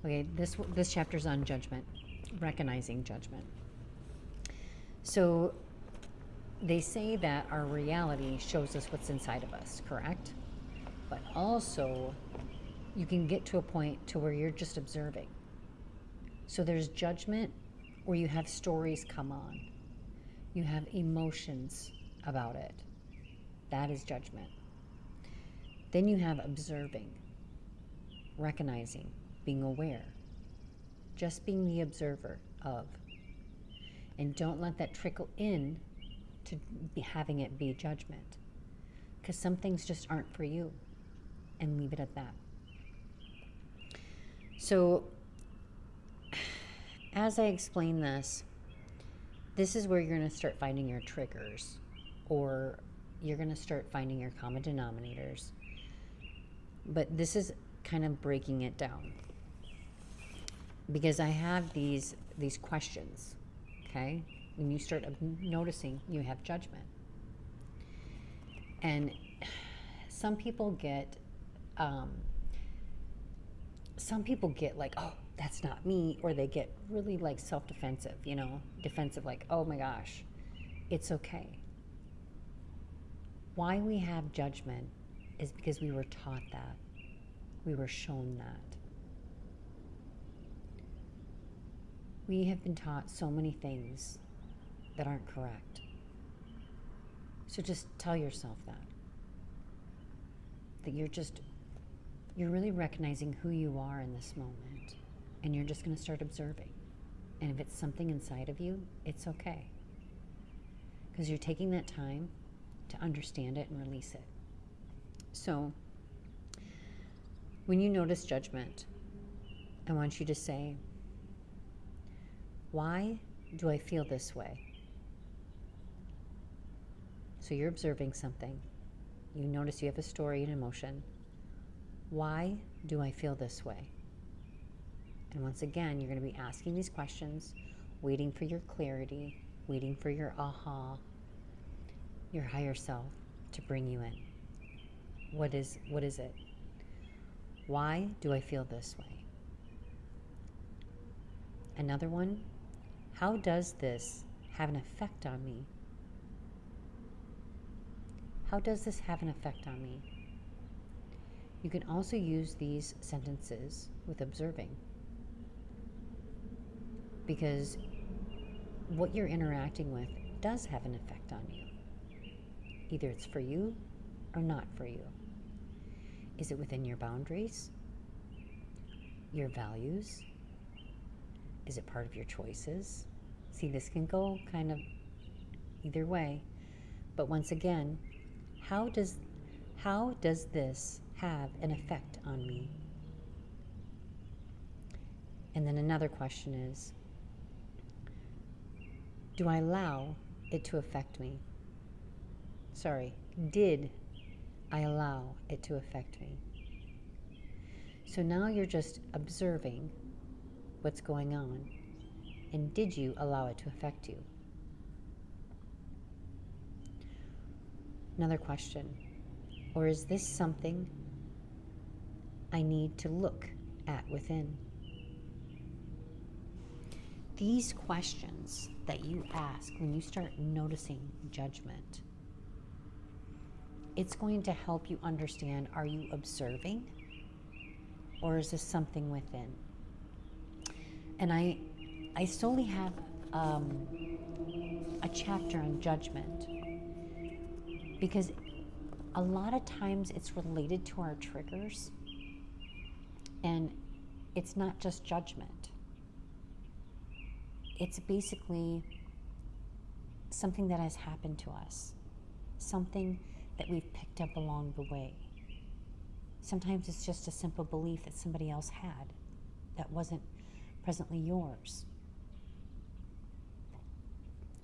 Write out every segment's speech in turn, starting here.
Okay, this chapter's on judgment, recognizing judgment. So they say that our reality shows us what's inside of us, correct? But also, you can get to a point to where you're just observing. So there's judgment where you have stories come on. You have emotions about it. That is judgment. Then you have observing, recognizing, being aware. Just being the observer of. And don't let that trickle in to having it be judgment. Because some things just aren't for you. And leave it at that. So, as I explain this is where you're going to start finding your triggers, or you're going to start finding your common denominators. But this is kind of breaking it down, because I have these questions, okay? When you start noticing you have judgment. And some people get like, oh, that's not me, or they get really like self-defensive, defensive, like, oh my gosh, it's okay. Why we have judgment is because we were taught that. We were shown that. We have been taught so many things that aren't correct. So just tell yourself that you're really recognizing who you are in this moment, and you're just going to start observing. And if it's something inside of you, it's okay, because you're taking that time to understand it and release it. So when you notice judgment, I want you to say, why do I feel this way? So you're observing something. You notice you have a story and emotion. Why do I feel this way? And once again, you're going to be asking these questions, waiting for your clarity, waiting for your aha, your higher self to bring you in. What is it? Why do I feel this way? Another one, how does this have an effect on me? How does this have an effect on me? You can also use these sentences with observing, because what you're interacting with does have an effect on you. Either it's for you or not for you. Is it within your boundaries? Your values? Is it part of your choices? See, this can go kind of either way. But once again, how does this have an effect on me? And then another question is, do I allow it to affect me? Did I allow it to affect me? So now you're just observing what's going on, and did you allow it to affect you? Another question, or is this something I need to look at within? These questions that you ask when you start noticing judgment, it's going to help you understand, are you observing, or is this something within? And I solely have a chapter on judgment, because a lot of times it's related to our triggers, and it's not just judgment. It's basically something that has happened to us, something that we've picked up along the way. Sometimes it's just a simple belief that somebody else had that wasn't presently yours.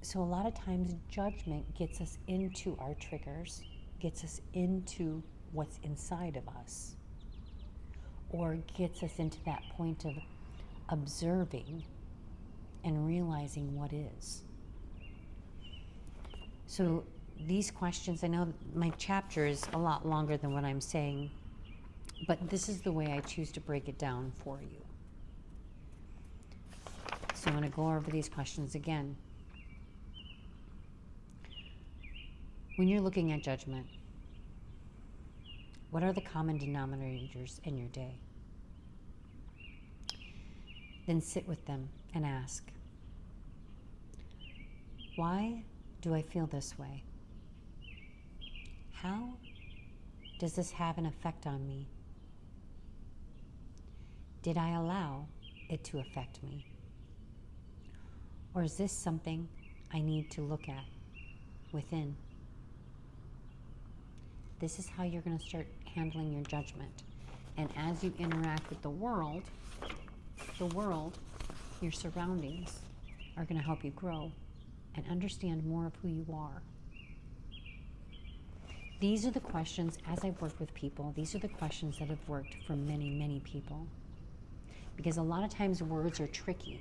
So a lot of times judgment gets us into our triggers, gets us into what's inside of us, or gets us into that point of observing and realizing what is. So these questions, I know my chapter is a lot longer than what I'm saying, but this is the way I choose to break it down for you. So I'm going to go over these questions again. When you're looking at judgment, what are the common denominators in your day? Then sit with them and ask, why do I feel this way? How does this have an effect on me? Did I allow it to affect me? Or is this something I need to look at within? This is how you're going to start handling your judgment. And as you interact with the world, your surroundings are going to help you grow and understand more of who you are. These are the questions, as I've worked with people, these are the questions that have worked for many, many people. Because a lot of times words are tricky,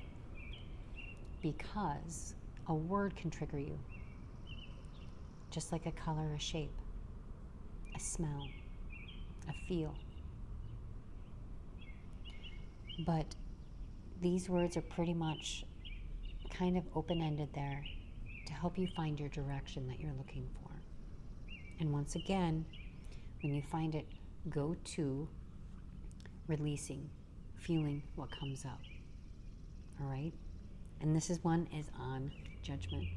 because a word can trigger you, just like a color, a shape, a smell, a feel. But these words are pretty much kind of open-ended there to help you find your direction that you're looking for. And once again, when you find it, go to releasing, feeling what comes up. All right? And this is one is on judgment.